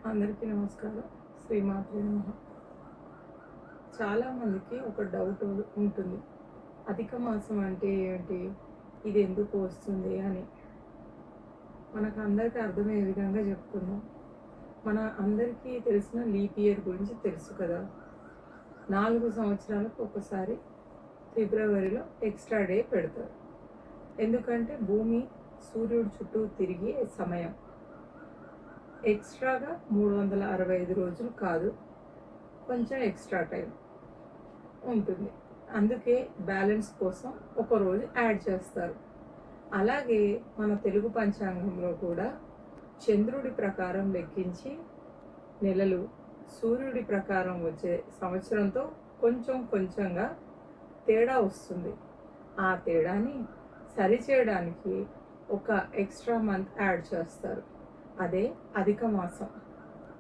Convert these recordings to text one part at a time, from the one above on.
అందరికీ నమస్కారం. శ్రీమాత్రే నమః. చాలామందికి ఒక డౌట్ ఉంటుంది. అధిక మాసం అంటే ఏంటి? ఇది ఎందుకు వస్తుంది అని. మనకు అందరికీ అర్థమయ్యే విధంగా చెప్పుకుందాం. మన అందరికీ తెలిసిన లీప్ ఇయర్ గురించి తెలుసు కదా. 4 సంవత్సరాలకు ఒకసారి ఫిబ్రవరిలో ఎక్స్ట్రా డే పెడతారు. ఎందుకంటే భూమి సూర్యుడి చుట్టూ తిరిగే సమయం ఎక్స్ట్రాగా 365 రోజులు కాదు, కొంచెం ఎక్స్ట్రా టైం ఉంటుంది. అందుకే బ్యాలెన్స్ కోసం ఒక రోజు యాడ్ చేస్తారు. అలాగే మన తెలుగు పంచాంగంలో కూడా చంద్రుడి ప్రకారం లెక్కించి నెలలు సూర్యుడి ప్రకారం వచ్చే సంవత్సరంతో కొంచెం కొంచెంగా తేడా వస్తుంది. ఆ తేడాని సరిచేయడానికి ఒక ఎక్స్ట్రా మంత్ యాడ్ చేస్తారు. అదే అధిక మాసం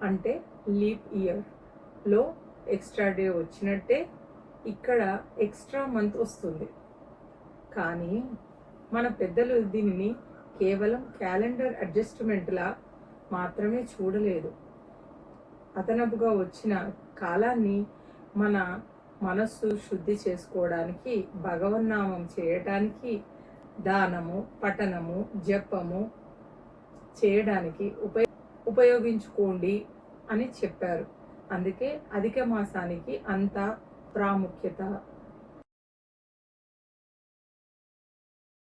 అంటే లీప్ ఇయర్లో ఎక్స్ట్రా డే వచ్చినట్టే ఇక్కడ ఎక్స్ట్రా మంత్ వస్తుంది. కానీ మన పెద్దలు దీనిని కేవలం క్యాలెండర్ అడ్జస్ట్మెంట్లా మాత్రమే చూడలేదు. అదనపుగా వచ్చిన కాలాన్ని మన మనస్సు శుద్ధి చేసుకోవడానికి, భగవన్నామం చేయటానికి, దానము, పఠనము, జపము చేయడానికి ఉపయోగించుకోండి అని చెప్పారు. అందుకే అధిక మాసానికి అంత ప్రాముఖ్యత